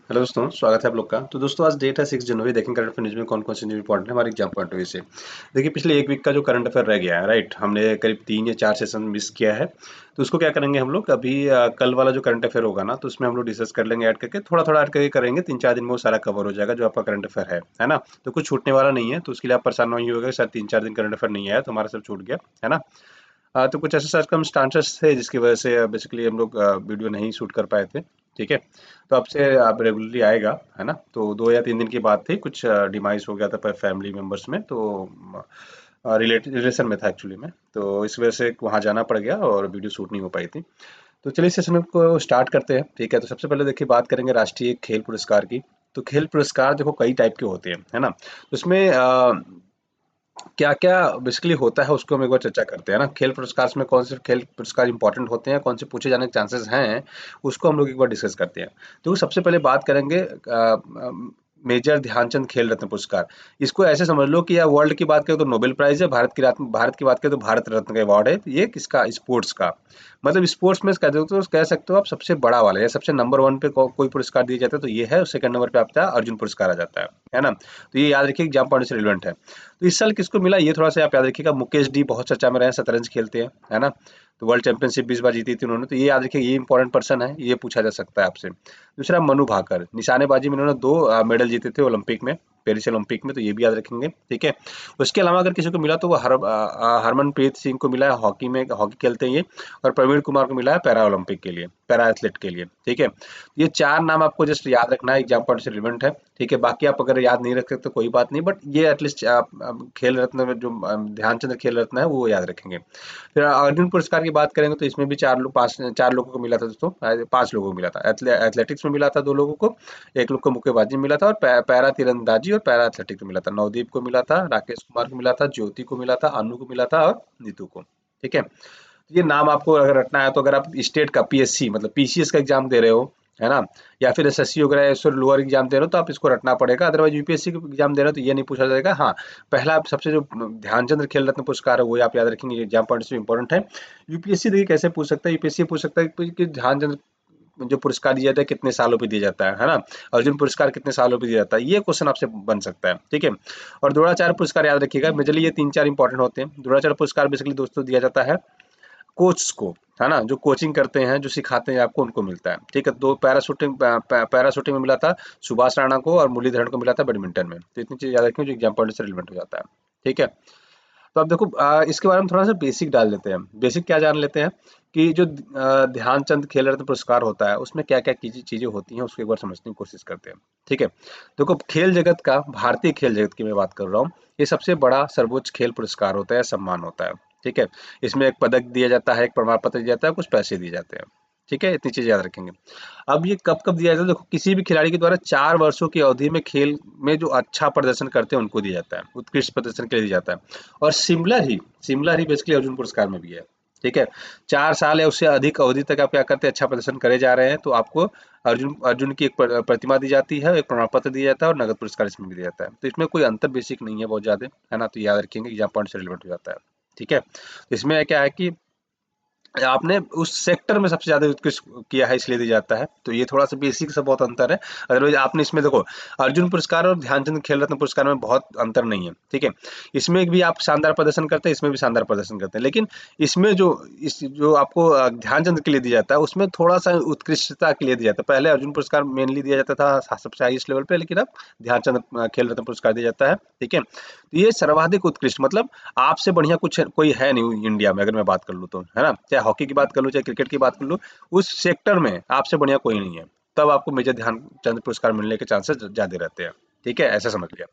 Hello दोस्तों, स्वागत है आप लोग का। तो दोस्तों आज डेट है 6 जनवरी। देखेंगे करंट अफेयर न्यूज़ में कौन कौन सी न्यूज़ इंपॉर्टेंट है हमारे एग्जाम पॉइंट ऑफ व्यू से। देखिए पिछले एक वीक का जो करंट अफेयर रह गया है, राइट, हमने करीब 3 या 4 सेशन मिस किया है। तो उसको क्या करेंगे हम लोग अभी, कल वाला जो करंट अफेयर होगा ना, तो उसमें हम लोग डिस्कस कर लेंगे, ऐड करके थोड़ा थोड़ा ऐड करके करेंगे। 3-4 दिन में वो सारा कवर हो जाएगा जो आपका करंट अफेयर है ना। तो कुछ छूटने वाला नहीं है, तो उसके लिए आप परेशान नहीं होगा सर 3-4 दिन करंट अफेयर नहीं आया तो हमारा सब छूट गया, है ना। तो कुछ ऐसे सर्कमस्टांसेस थे जिसकी वजह से बेसिकली हम लोग वीडियो नहीं शूट कर पाए थे। ठीक है, तो अब से अब रेगुलरली आएगा, है ना। तो 2 या 3 दिन की बात थी, कुछ डिमाइस हो गया था पर फैमिली मेंबर्स में, तो रिलेशन में था एक्चुअली में, तो इस वजह से वहाँ जाना पड़ गया और वीडियो शूट नहीं हो पाई थी। तो चलिए सेशन को स्टार्ट करते हैं। ठीक है, तो सबसे पहले देखिए बात करेंगे राष्ट्रीय खेल पुरस्कार की। तो खेल पुरस्कार देखो कई टाइप के होते हैं, है ना। तो उसमें क्या-क्या बेसिकली होता है उसको हम एक बार चर्चा करते हैं ना। खेल पुरस्कार में कौन से खेल पुरस्कार इंपॉर्टेंट होते हैं, कौन से पूछे जाने के चांसेस हैं, उसको हम लोग एक बार डिस्कस करते हैं। तो सबसे पहले बात करेंगे मेजर ध्यानचंद खेल रत्न पुरस्कार। इसको ऐसे समझ लो कि या वर्ल्ड की बात करें तो नोबेल प्राइज है, भारत की बात करें तो भारत रत्न का अवार्ड है। ये किसका? स्पोर्ट्स का। मतलब स्पोर्ट्स में कह सकते हो आप सबसे बड़ा वाला या सबसे नंबर 1 पे कोई पुरस्कार दिया जाता है तो ये है, और सेकंड नंबर पे आता है अर्जुन पुरस्कार आ जाता है ना। तो ये याद रखिए एग्जाम पॉइंट से रिलेवेंट है। तो इस साल किसको मिला ये थोड़ा सा आप याद रखिएगा। मुकेश डी बहुत चर्चा में रहे हैं, शतरंज खेलते हैं, है ना। तो वर्ल्ड चैंपियनशिप 20 बार जीती थी उन्होंने, तो ये याद रखिए ये इंपॉर्टेंट पर्सन है, ये पूछा जा सकता है आपसे। दूसरा मनु भाकर, निशानेबाजी में इन्होंने 2 मेडल जीते थे ओलंपिक में, पेरिस ओलंपिक में, तो ये भी याद रखेंगे। ठीक है, उसके अलावा अगर किसी को मिला तो वो हरमनप्रीत सिंह को मिला है, हॉकी में, हॉकी खेलते हैं ये। और प्रवीण कुमार को मिला है पैरा ओलंपिक के लिए, पैरा एथलीट के लिए। ठीक है, ये 4 नाम आपको जस्ट याद रखना है, एग्जाम पॉइंट से रिलेवेंट है। ठीक है, बाकी आप अगर याद नहीं रख सकते तो कोई बात नहीं, बट ये एटलीस्ट आप खेल रत्न में जो ध्यानचंद खेल रत्न है वो याद रखेंगे। फिर अर्जुन पुरस्कार की बात करेंगे तो इसमें भी 4 लोगों को मिला था दोस्तों, 5 लोगों को मिला था। एथलेटिक्स में मिला था 2 लोगों को, 1 लोग को मुक्केबाजी में मिला था, और पैरा तीरंदाजी और पैरा एथलेटिक्स में मिला था। नवदीप को मिला था, राकेश कुमार को मिला था, ज्योति को मिला था, अनु को मिला था और नीतू को। ठीक है, ये नाम आपको अगर रटना है तो अगर आप स्टेट का पीएससी मतलब पीसीएस का एग्जाम दे रहे हो, है ना, या फिर एसएससी वगैरह या फिर लोअर एग्जाम दे रहे हो तो आप इसको रटना पड़ेगा। अदरवाइज यूपीएससी का एग्जाम दे रहे हो तो ये नहीं पूछा जाएगा। हाँ, पहला आप सबसे जो ध्यानचंद्र खेल रत्न पुरस्कार है वो आप याद रखेंगे, एग्जाम पॉइंट से इंपॉर्टेंट है। यूपीएससी देखिए कैसे पूछ सकता है, यूपीएससी पूछ सकता है कि ध्यानचंद्र जो पुरस्कार दिया जाता है कितने सालों पे दिया जाता है ना। अर्जुन पुरस्कार कितने सालों पे दिया जाता है, ये क्वेश्चन आपसे बन सकता है। ठीक है, और द्रोणाचार्य पुरस्कार याद रखिएगा। मेजरली ये 3-4 इंपॉर्टेंट होते हैं। द्रोणाचार्य पुरस्कार बेसिकली दोस्तों दिया जाता है कोच को, है ना, जो कोचिंग करते हैं, जो सिखाते हैं आपको, उनको मिलता है। ठीक है, 2 पैराशूटिंग में मिला था सुभाष राणा को, और मुरलीधरन को मिला था बैडमिंटन में। तो इतनी चीज याद रखें जो एग्जाम पॉइंट से रिलेवेंट हो जाता है। ठीक है, तो अब देखो इसके बारे में थोड़ा सा बेसिक डाल लेते हैं। बेसिक क्या जान लेते हैं कि जो ध्यानचंद खेल रत्न पुरस्कार होता है उसमें क्या क्या चीजें होती हैं, उसको एक बार समझने की कोशिश करते हैं। ठीक है, देखो खेल जगत का, भारतीय खेल जगत की मैं बात कर रहा हूँ, ये सबसे बड़ा सर्वोच्च खेल पुरस्कार होता है, सम्मान होता है। ठीक है, इसमें एक पदक दिया जाता है, एक प्रमाण पत्र दिया जाता है, कुछ पैसे दिए जाते हैं। ठीक है, इतनी चीजें याद रखेंगे। अब ये कब कब दिया जाता है, देखो किसी भी खिलाड़ी के द्वारा 4 वर्षों की अवधि में खेल में जो अच्छा प्रदर्शन करते हैं उनको दिया जाता है, उत्कृष्ट प्रदर्शन के लिए दिया जाता है। और सिमिलर ही बेसिकली अर्जुन पुरस्कार में भी है। ठीक है, 4 साल या उससे अधिक अवधि तक आप क्या करते हैं, अच्छा प्रदर्शन करे जा रहे हैं तो आपको अर्जुन अर्जुन की एक प्रतिमा दी जाती है, एक प्रमाण पत्र दिया जाता है, और नगद पुरस्कार इसमें भी दिया जाता है। तो इसमें कोई अंतर बेसिक नहीं है बहुत ज्यादा, है ना। तो याद रखेंगे एग्जाम पॉइंट से रिलेवेंट हो जाता है। ठीक है, तो इसमें क्या है कि आपने उस सेक्टर में सबसे ज्यादा उत्कृष्ट किया है इसलिए दिया जाता है। तो ये थोड़ा सा बेसिक से बहुत अंतर है। अदरवाइज आपने इसमें देखो अर्जुन पुरस्कार और ध्यानचंद खेल रत्न पुरस्कार में बहुत अंतर नहीं है। ठीक है, इसमें भी आप शानदार प्रदर्शन करते हैं, इसमें भी शानदार प्रदर्शन करते हैं, लेकिन इसमें जो आपको ध्यानचंद के लिए दिया जाता है उसमें थोड़ा सा उत्कृष्टता के लिए दिया जाता है। पहले अर्जुन पुरस्कार मेनली दिया जाता था सबसे हाईएस्ट लेवल पे, लेकिन अब ध्यानचंद खेल रत्न पुरस्कार दिया जाता है। ठीक है, तो ये सर्वाधिक उत्कृष्ट मतलब आपसे बढ़िया कुछ कोई है नहीं इंडिया में, अगर मैं बात कर लूँ तो, है ना। चाहे हॉकी की बात कर लूँ, चाहे क्रिकेट की बात कर लूँ, उस सेक्टर में आपसे बढ़िया कोई नहीं है। तब आपको मेजर ध्यानचंद पुरस्कार मिलने के चांसेस ज्यादा रहते हैं। ठीक है, ऐसा समझ लिया।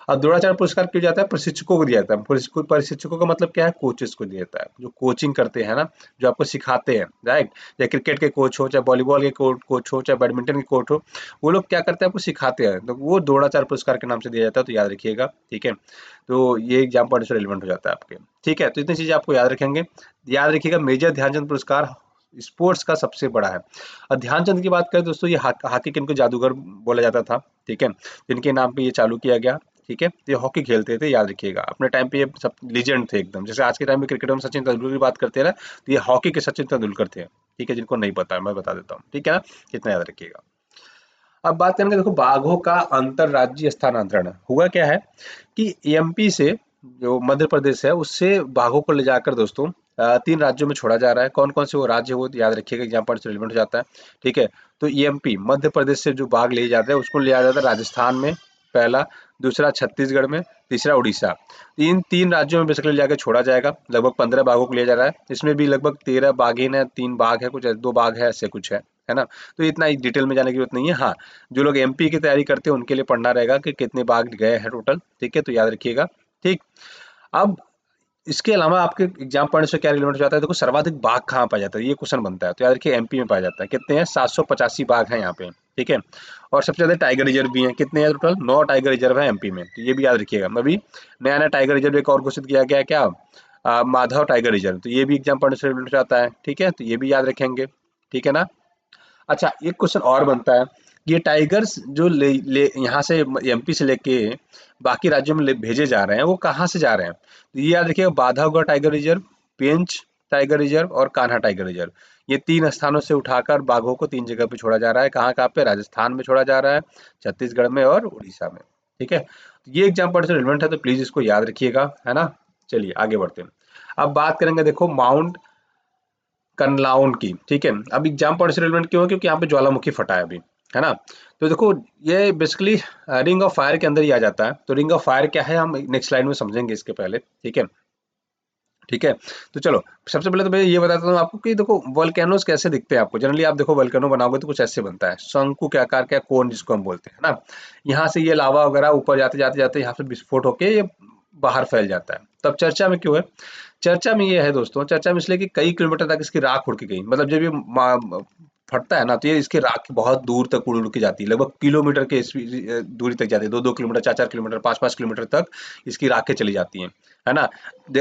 अब द्रोणाचार्य पुरस्कार क्यों जाता है? प्रशिक्षकों को दिया जाता है। प्रशिक्षकों का मतलब क्या है? कोचेस को दिया जाता है, जो कोचिंग करते हैं ना, जो आपको सिखाते हैं, राइट। चाहे क्रिकेट के कोच हो, चाहे वॉलीबॉल के कोच हो, चाहे बैडमिंटन के कोच हो, वो लोग क्या करते हैं, आपको सिखाते हैं, तो वो द्रोणाचार्य पुरस्कार के नाम से दिया जाता है। तो याद रखिएगा। ठीक है, तो ये एग्जाम पॉइंट से रिलेवेंट हो जाता है आपके। ठीक है, तो इतनी चीजें आपको याद रखेंगे। याद रखिएगा मेजर ध्यानचंद पुरस्कार स्पोर्ट्स का सबसे बड़ा है। और ध्यानचंद की बात करें दोस्तों, ये हॉकी के इनको जादूगर बोला जाता था। ठीक है, जिनके नाम पे ये चालू किया गया। ठीक है, ये हॉकी खेलते थे, याद रखिएगा। अपने टाइम पे ये सब लीजेंड थे एकदम, जैसे आज के टाइम में क्रिकेट में सचिन तेंदुलकर की बात करते हैं ना, तो ये हॉकी के सचिन तेंदुलकर थे। ठीक है, जिनको नहीं पता है मैं बता देता हूँ। ठीक है ना, कितना याद रखिएगा। अब बात करेंगे, देखो बाघों का अंतरराज्यीय स्थानांतरण हुआ क्या है कि एमपी से, जो मध्य प्रदेश है, उससे बाघों को ले जाकर दोस्तों 3 राज्यों में छोड़ा जा रहा है। कौन-कौन से वो राज्य है वो याद रखिएगा, एग्जाम से रिलेवेंट हो जाता है, ठीक है। तो एमपी मध्य प्रदेश से जो बाघ लिए जाते हैं उसको लिया जाता है राजस्थान में पहला, दूसरा छत्तीसगढ़ में, तीसरा उड़ीसा। इन 3 राज्यों में बेसिकली जाके छोड़ा जाएगा। लगभग 15 बाघों को लिया जा रहा है। इसमें भी लगभग 13 बाघिन है, 3 बाघ है, कुछ 2 बाघ है, ऐसे कुछ है ना। तो इतना ही डिटेल में जाने की जरूरत नहीं है। हाँ, जो लोग एमपी की तैयारी करते हैं उनके लिए पढ़ना रहेगा कि कितने बाघ गए हैं टोटल, ठीक है, तो याद रखिएगा। ठीक, अब इसके अलावा आपके एग्जाम पढ़ने से क्या रिलेवेंट हो जाता है, देखो सर्वाधिक बाघ कहाँ पाया जाता है, ये क्वेश्चन बनता है, तो याद रखिए एमपी में पाया जाता है। कितने हैं, 785 बाघ हैं यहाँ पे, ठीक है। और सबसे ज्यादा टाइगर रिजर्व भी हैं, कितने हैं टोटल, 9 टाइगर रिजर्व है एमपी में, तो ये भी याद रखिएगा। अभी नया नया टाइगर रिजर्व एक और घोषित किया गया है, क्या, माधव टाइगर रिजर्व, तो ये भी एग्जाम पढ़ने से रिलेवेंट हो जाता है, ठीक है, तो ये भी याद रखेंगे, ठीक है ना। अच्छा, एक क्वेश्चन और बनता है, ये टाइगर्स जो ले यहाँ से एमपी से लेके बाकी राज्यों में भेजे जा रहे हैं, वो कहाँ से जा रहे हैं, तो ये याद रखिएगा, बांधवगढ़ टाइगर रिजर्व, पेंच टाइगर रिजर्व और कान्हा टाइगर रिजर्व। ये 3 स्थानों से उठाकर बाघों को 3 जगह पे छोड़ा जा रहा है। कहाँ कहाँ पे, राजस्थान में छोड़ा जा रहा है, छत्तीसगढ़ में और उड़ीसा में, ठीक है। तो ये एग्जाम पढ़ने से रिलेवेंट है, तो प्लीज इसको याद रखिएगा, है ना। चलिए आगे बढ़ते हैं। अब बात करेंगे, देखो माउंट कनलाउन की, ठीक है। अब एग्जाम पॉइंट से रिलेवेंट क्यों है, क्योंकि यहाँ पे ज्वालामुखी फटा है अभी, है ना। तो देखो ये बेसिकली रिंग ऑफ फायर के अंदर ही आ जाता है। तो रिंग ऑफ फायर क्या है हम नेक्स्ट स्लाइड में समझेंगे इसके पहले, ठीक है, ठीक है। तो चलो, सबसे पहले तो मैं ये बताता हूँ आपको कि देखो वोल्केनोस कैसे दिखते हैं आपको। जनरली आप देखो वोल्केनो बनाओगे तो कुछ ऐसे बनता है, शंकु के आकार का कोन जिसको हम बोलते हैं ना। यहाँ से ये लावा वगैरह ऊपर जाते जाते जाते यहाँ से विस्फोट होके ये बाहर फैल जाता है। तब चर्चा में क्यों है, चर्चा में ये है दोस्तों, चर्चा में इसलिए कि कई किलोमीटर तक इसकी राख उड़ के गई। मतलब जब ये फटता है ना, तो ये इसकी राख बहुत दूर तक उड़ उड़ के जाती है, लगभग किलोमीटर के दूरी तक जाती है, 2-2 किलोमीटर, 4-4 किलोमीटर, 5-5 किलोमीटर तक इसकी राखें चली जाती हैं, है ना।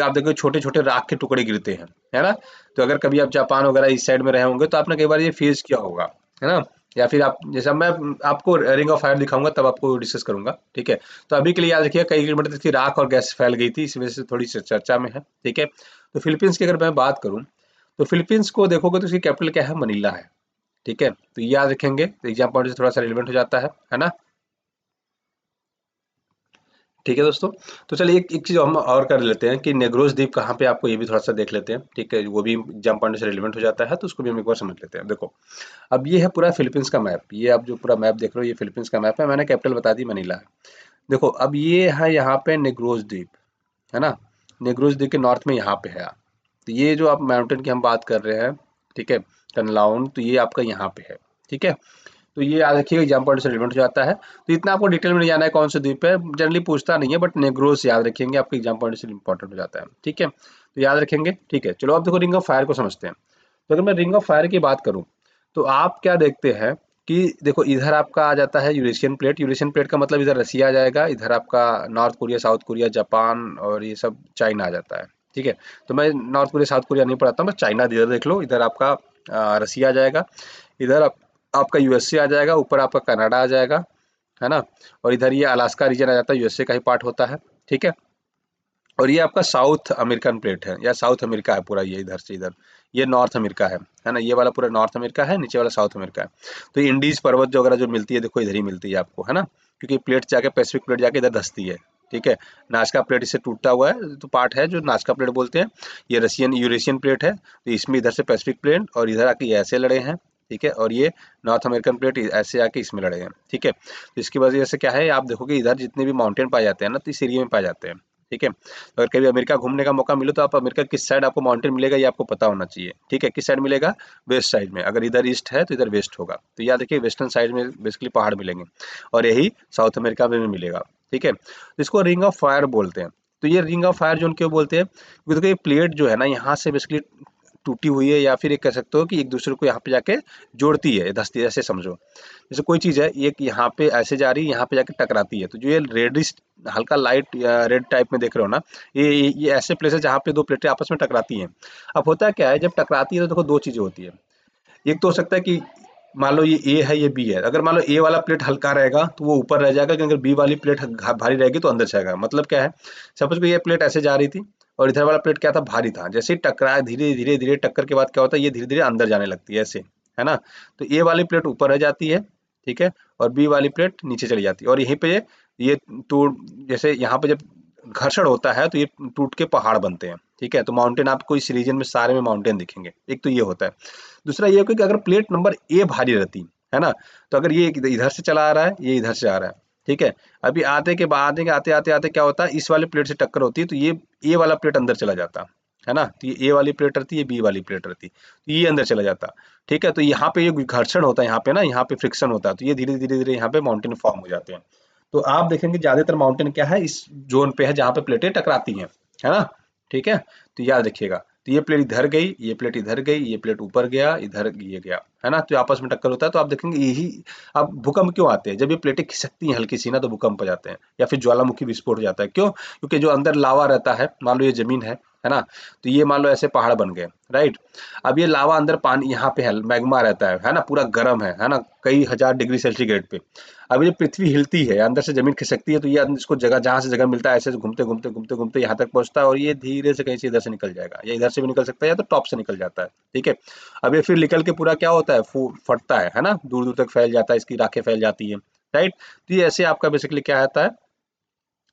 आप देखो छोटे छोटे राख के टुकड़े गिरते हैं, है ना। तो अगर कभी आप जापान वगैरह इस साइड में रहे होंगे तो आपने कई बार ये फेस किया होगा, है ना। या फिर आप जैसा मैं आपको रिंग ऑफ फायर दिखाऊंगा तब आपको डिस्कस करूंगा, ठीक है। तो अभी के लिए याद रखिए कई किलोमीटर तक की राख और गैस फैल गई थी, इस वजह से थोड़ी चर्चा में है, ठीक है। तो फिलीपींस की अगर मैं बात करूं, तो फिलीपींस को देखोगे तो उसकी कैपिटल क्या है, मनीला है, ठीक है। तो ये याद रखेंगे, तो एग्जाम पॉइंट से थोड़ा सा रिलेवेंट हो जाता है ना। ठीक है दोस्तों। तो चलिए एक चीज हम और कर लेते हैं कि नेग्रोस द्वीप कहाँ पे आपको, ये भी थोड़ा सा देख लेते हैं, ठीक है। वो भी एग्जाम पॉइंट से रिलेवेंट हो जाता है, तो उसको भी हम एक बार समझ लेते हैं। देखो, अब ये है पूरा फिलीपींस का मैप, ये आप जो पूरा मैप देख रहे हो ये फिलीपींस का मैप है। मैंने कैपिटल बता दी मनीला है। देखो अब ये है यहाँ पे नेग्रोस द्वीप, है ना। नेग्रोस द्वीप के नॉर्थ में यहाँ पे है। तो ये जो आप माउंटेन की हम बात कर रहे हैं, ठीक है, कनलाउन, तो ये आपका यहाँ पे है, ठीक है। तो ये याद रखिएगा एग्जाम पॉइंट से रिलेवेंट हो जाता है। तो इतना आपको डिटेल में नहीं जाना है कौन से द्वीप है, जनरली पूछता नहीं है, बट नेग्रोस याद रखेंगे, आपके एग्जाम पॉइंट से इंपॉर्टेंट हो जाता है, ठीक है। तो याद रखेंगे, ठीक है। चलो अब देखो रिंग ऑफ फायर को समझते हैं। तो अगर मैं रिंग ऑफ फायर की बात करूं, तो आप क्या देखते हैं कि देखो इधर आपका आ जाता है यूरेशियन प्लेट। यूरेशियन प्लेट का मतलब इधर रसिया आ जाएगा, इधर आपका north Korea, south Korea, Japan और ये सब चाइना आ जाता है, ठीक है। तो मैं नॉर्थ कोरिया साउथ कोरिया नहीं पढ़ाता हूँ, बस चाइना इधर देख लो, इधर आपका रसिया आ जाएगा, इधर आपका यूएसए आ जाएगा, ऊपर आपका कनाडा आ जाएगा, है ना। और इधर ये अलास्का रीजन आ जाता है, यूएसए का ही पार्ट होता है, ठीक है। और ये आपका साउथ अमेरिकन प्लेट है, या साउथ अमेरिका है पूरा, ये इधर से इधर ये नॉर्थ अमेरिका है ना। ये वाला पूरा नॉर्थ अमेरिका है, नीचे वाला साउथ अमेरिका है। तो ये इंडीज पर्वत जो वगैरह जो मिलती है, देखो इधर ही मिलती है आपको, है ना। क्योंकि प्लेट जाके पैसिफिक प्लेट जाके इधर धंसती है, ठीक है। नाजका प्लेट इससे टूटा हुआ है, तो पार्ट है जो नाजका प्लेट बोलते हैं। ये रशियन यूरेशियन प्लेट है, तो इसमें इधर से पैसिफिक प्लेट और इधर आके ये ऐसे लड़े हैं, ठीक है। और ये नॉर्थ अमेरिकन प्लेट ऐसे आके इसमें लड़े हैं, ठीक है। तो इसकी वजह से क्या है, आप देखोगे इधर जितने भी माउंटेन पाए जाते हैं ना, तो इस एरिया में पाए जाते हैं, ठीक है। अगर कभी अमेरिका घूमने का मौका मिले तो आप अमेरिका किस साइड आपको माउंटेन मिलेगा ये आपको पता होना चाहिए, ठीक है। किस साइड मिलेगा, वेस्ट साइड में। अगर इधर ईस्ट है तो इधर वेस्ट होगा, तो याद रखिए वेस्टर्न साइड में बेसिकली पहाड़ मिलेंगे, और यही साउथ अमेरिका में भी मिलेगा, ठीक है। तो इसको रिंग ऑफ फायर बोलते हैं। तो ये रिंग ऑफ फायर जोन क्यों बोलते हैं, क्योंकि देखो ये प्लेट जो है ना यहाँ से बेसिकली टूटी हुई है, या फिर ये कह सकते हो कि एक दूसरे को यहाँ पे जाके जोड़ती है, धंसती है, ऐसे समझो। जैसे कोई चीज है, एक यहाँ पे ऐसे जा रही है, यहाँ पे जाके टकराती है, तो जो ये रेडिश हल्का लाइट रेड टाइप में देख रहे हो ना, ये ऐसे प्लेस है जहाँ पे दो प्लेटें आपस में टकराती हैं। अब होता क्या है, जब टकराती है तो देखो दो चीजें होती है। एक तो हो सकता है कि मान लो ये ए है, ये बी है। अगर मान लो ए वाला प्लेट हल्का रहेगा तो वो ऊपर रह जाएगा, क्योंकि अगर बी वाली प्लेट भारी रहेगी तो अंदर जाएगा। मतलब क्या है, सपोज को ये प्लेट ऐसे जा रही थी और इधर वाला प्लेट क्या था, भारी था। जैसे ही टकराया, धीरे धीरे धीरे टक्कर के बाद क्या होता है, ये धीरे धीरे अंदर जाने लगती है ऐसे, है ना। तो ए वाली प्लेट ऊपर रह जाती है, ठीक है, और बी वाली प्लेट नीचे चली जाती है, और यहीं पे ये टूट, जैसे यहाँ पे जब घर्षण होता है तो ये टूट के पहाड़ बनते हैं, ठीक है। तो माउंटेन आपको इस रीजन में सारे में माउंटेन दिखेंगे, एक तो ये होता है। दूसरा ये कि अगर प्लेट नंबर ए भारी रहती है ना, तो अगर ये इधर से चला आ रहा है, ये इधर से आ रहा है, ठीक है, अभी आते के बाद आते आते आते क्या होता है, इस वाले प्लेट से टक्कर होती है, तो ये ए वाला प्लेट अंदर चला जाता है ना, तो ये ए वाली प्लेट रहती है, बी वाली प्लेट रहती है, तो ये अंदर चला जाता, ठीक है। तो यहाँ पे ये घर्षण होता है, यहाँ पे ना, यहाँ पे फ्रिक्शन होता है, तो ये धीरे धीरे धीरे यहाँ पे माउंटेन फॉर्म हो जाते हैं। तो आप देखेंगे ज्यादातर माउंटेन क्या है, इस जोन पे है जहाँ पे प्लेटें टकराती हैं, है ना, ठीक है। तो याद रखिएगा, तो ये प्लेट इधर गई, ये प्लेट इधर गई, ये प्लेट ऊपर गया, इधर ये गया, है ना, तो आपस में टक्कर होता है। तो आप देखेंगे यही, अब भूकंप क्यों आते हैं, जब ये प्लेटें खिसकती हैं हल्की सी ना, तो भूकंप आ जाते हैं, या फिर ज्वालामुखी विस्फोट हो जाता है। क्यों? क्योंकि जो अंदर लावा रहता है, मान लो ये जमीन है ना, तो ये मान लो ऐसे पहाड़ बन गए, राइट। अब ये लावा अंदर पानी यहाँ पे है, मैग्मा रहता है ना, पूरा गर्म है ना, कई हजार डिग्री सेंटीग्रेड पे। अब ये पृथ्वी हिलती है, अंदर से जमीन खिसकती है, तो ये इसको जगह, जहां से जगह मिलता है, ऐसे घूमते घूमते घूमते घूमते यहाँ तक पहुंचता है, और ये धीरे से कहीं से इधर से निकल जाएगा, या इधर से भी निकल सकता है, या तो टॉप से निकल जाता है, ठीक है। अब ये फिर निकल के पूरा क्या होता है, फटता है ना, दूर दूर तक फैल जाता है, इसकी राखें फैल जाती है, राइट। तो ये ऐसे आपका बेसिकली क्या आता है,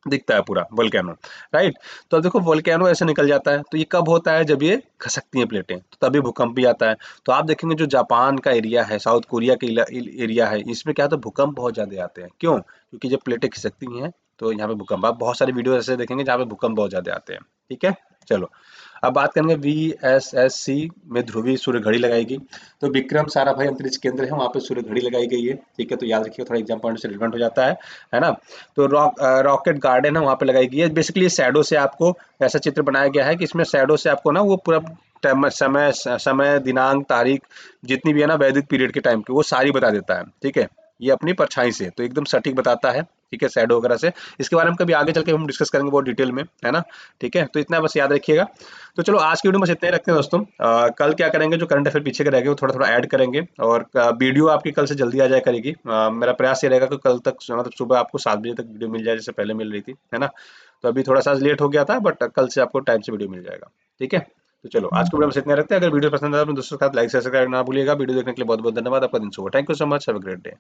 दिखता है पूरा वोल्केनो, राइट। तो अब देखो वोल्केनो ऐसे निकल जाता है, तो ये कब होता है, जब ये खसकती हैं प्लेटें, तो तभी भूकंप भी आता है। तो आप देखेंगे जो जापान का एरिया है, साउथ कोरिया के एरिया है, इसमें क्या होता है, भूकंप बहुत ज्यादा आते हैं। क्यों? क्योंकि जब प्लेटें खिसकती हैं तो यहाँ पे भूकंप, आप बहुत सारी वीडियो ऐसे देखेंगे जहाँ पे भूकंप बहुत ज्यादा आते हैं, ठीक है। चलो, अब बात करेंगे वीएसएससी में ध्रुवीय सूर्य घड़ी लगाएगी। तो विक्रम साराभाई अंतरिक्ष केंद्र है, वहाँ पे सूर्य घड़ी लगाई गई है, ठीक है। तो याद रखिए, थोड़ा एग्जाम पॉइंट से रिलेवेंट हो जाता है ना। तो रॉकेट गार्डन है, वहाँ पे लगाई गई है। बेसिकली शैडो से आपको ऐसा चित्र बनाया गया है कि इसमें शैडो से आपको ना वो पूरा समय दिनांक तारीख जितनी भी है ना वैदिक पीरियड के टाइम की, वो सारी बता देता है, ठीक है। ये अपनी परछाई से तो एकदम सटीक बताता है, ठीक है, शैडो वगैरह से। इसके बारे में कभी आगे चल के हम डिस्कस करेंगे बहुत डिटेल में, है ना, ठीक है। तो इतना बस याद रखिएगा। तो चलो आज की वीडियो में बस इतना ही रखते हैं दोस्तों। कल क्या करेंगे, जो करंट अफेयर पीछे के रह गए वो थोड़ा थोड़ा ऐड करेंगे, और वीडियो आपकी कल से जल्दी आ जाया करेगी। मेरा प्रयास ये रहेगा कि कल तक मतलब सुबह आपको 7 बजे तक वीडियो मिल जाए, जैसे पहले मिल रही थी, है ना। तो अभी थोड़ा सा लेट हो गया था, बट कल से आपको टाइम से वीडियो मिल जाएगा, ठीक है। तो चलो आज की वीडियो में बस इतना ही रखते हैं। अगर वीडियो पसंद आया तो दोस्तों के साथ लाइक सब्सक्राइब ना भूलिएगा। वीडियो देखने के लिए बहुत बहुत धन्यवाद, आपका दिन शुभ हो। Thank you so much, have a great day.